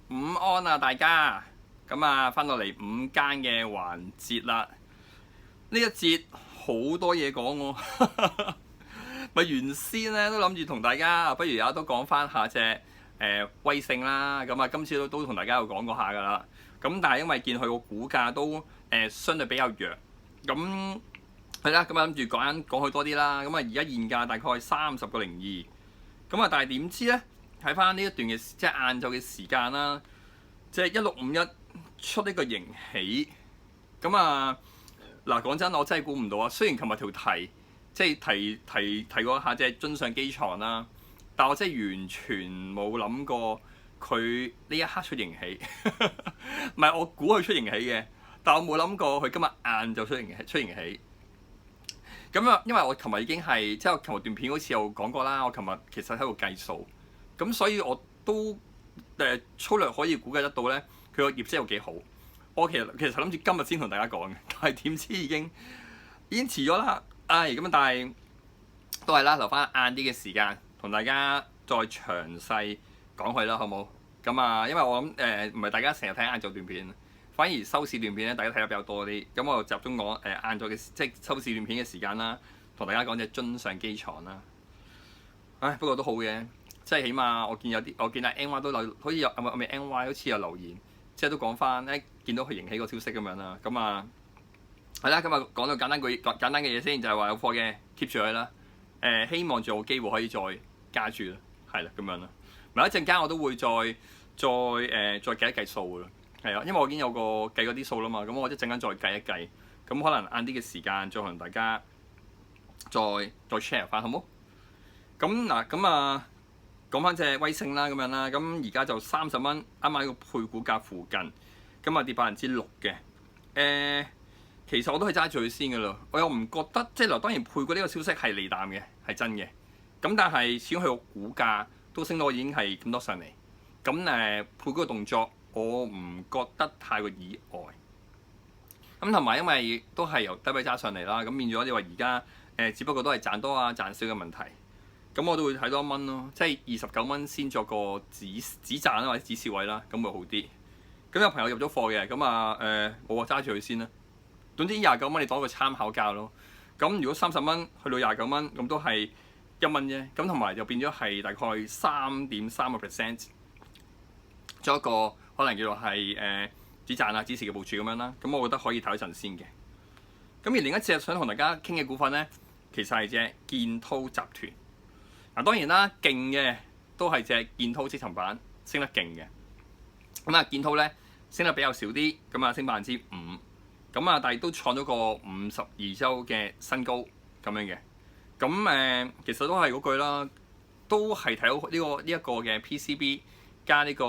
午安啊，大家咁啊，翻到嚟午間嘅環節啦。呢一節好多嘢講喎，咪原先咧都諗住同大家，不如而家都講翻下隻威盛啦。咁啊，今次都同大家有講過下噶啦。咁但係因為見佢個股價都相對比較弱，咁係啦，咁啊諗住講佢多啲啦。咁啊，而家現價大概30.02。咁啊，但係點知咧？睇翻呢一段嘅即係晏晝嘅時間啦，即係1651出呢個盈喜。咁啊嗱，講真，我真係估唔到啊！雖然琴日條題即係提過下隻津上機床啦，但我真係完全冇諗過佢呢一刻出盈喜。唔係，我估佢出盈喜嘅，但我冇諗過佢今日晏就出盈喜。咁啊，因為我琴日已經係即係我琴日段片好似有講過啦，我琴日其實喺度計數。咁所以我都粗略可以估計得到咧，佢個業績有幾好。我其實諗住今日先同大家講嘅，但係點知已經遲咗啦。咁但係都係啦，留翻晏啲嘅時間同大家再詳細講佢啦，好冇？咁啊，因為我諗唔係大家成日睇晏晝段片，反而收市段片咧，大家睇得比較多啲。咁我就集中講晏晝嘅即係收市段片嘅時間啦，同大家講隻津上機床啦。不過都好嘅。即係起碼我見阿 NY 都留，好似有咪 NY 好似有留言，即係都講翻見到佢盈喜個消息咁樣啦。咁啊係啦，咁啊講到簡單嘅嘢先，就係話有貨嘅 keep 住佢啦。希望仲有機會可以再加注啦，係啦咁樣啦。咪一陣間我都會再計一計數㗎啦。係啊，因為我已經有個計嗰啲數啦嘛，咁我一陣間再計一計，咁可能晏啲嘅時間再同大家再 share 翻，好冇？咁啊。講翻隻威盛啦，咁樣啦，咁而家就30蚊，啱啱喺個配股價附近，咁啊跌6%嘅。其實我都係揸住佢先噶啦，我又唔覺得即係嗱，當然配股呢個消息係利淡嘅，係真嘅。咁但係始終佢個股價都升到已經係咁多上嚟，咁配股嘅動作我唔覺得太過意外。咁同埋因為都係由低位揸上嚟啦，咁變咗你話而家只不過都係賺多啊賺少嘅問題。咁我都會睇多1蚊咯，即係29蚊先作個止賺啦，或者止蝕位啦，咁會好啲。咁有朋友入咗貨嘅，咁我話揸住佢先啦。總之29蚊你當一個參考價咯。咁如果30蚊去到29蚊，咁都係1蚊啫。咁同埋就變咗係大概3.3%，做一個可能叫做係止賺啊止蝕嘅部署咁樣啦。咁我覺得可以睇一陣先嘅。咁而另一隻想同大家傾嘅股份咧，其實係隻建滔集團。嗱，當然啦，勁嘅都係隻建滔積層板升得勁嘅。咁啊，建滔咧升得比較少啲，咁啊升5%。咁啊，但係都創咗個52週嘅新高咁樣嘅。咁其實都係嗰句啦，都係睇到呢一個嘅 PCB 加呢個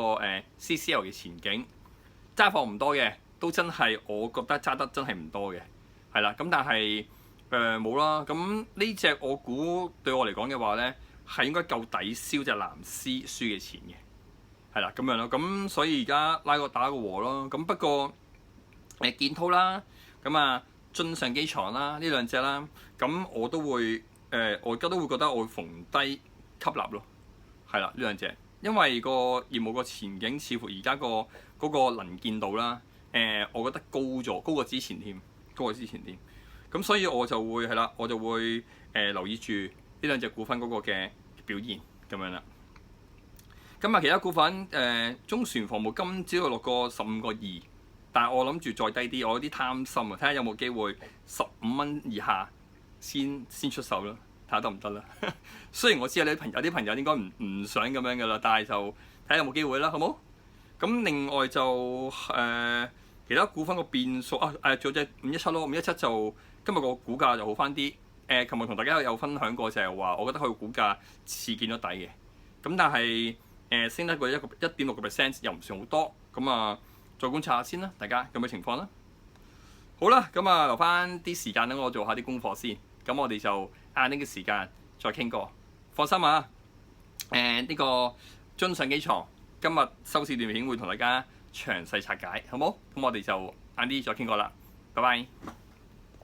CCL 嘅前景。揸貨唔多嘅，都真係我覺得揸得真係唔多嘅，係啦。咁但係冇啦。咁呢隻我估對我嚟講嘅話咧，係應該夠抵消隻藍絲輸嘅錢嘅，係啦咁樣咯。咁所以而家打個和咯。咁不過建滔啦，咁啊津上機床啦，呢兩隻啦，咁我都會我而家都會覺得我會逢低吸納咯，係啦呢兩隻，因為個業務個前景似乎而家嗰個能見度啦，我覺得高過之前添，咁所以我就會係啦，我就會留意住呢兩隻股份嗰個嘅表現咁樣啦。咁啊，其他股份中船防務今朝落過15.2，但係我諗住再低啲，我有啲貪心啊，睇下有冇機會15蚊以下先出手啦，睇下得唔得啦。雖然我知有啲朋友應該唔想咁樣噶啦，但係就睇下有冇機會啦，好冇？咁另外就其他股份個變數仲有隻517咯，517就今日個股價就好翻啲。琴日同大家有分享過就係話，我覺得佢個股價似見咗底嘅。咁但係升得個1.6% 又唔算好多。咁啊，再觀察下先啦，大家有咩情況啦？好啦，咁啊留翻啲時間等我做下啲功課先。咁我哋就晏啲嘅時間再傾過。放心啊，呢個津上機床今日收市段片會同大家詳細拆解，好冇？咁我哋就晏啲再傾過啦。拜拜。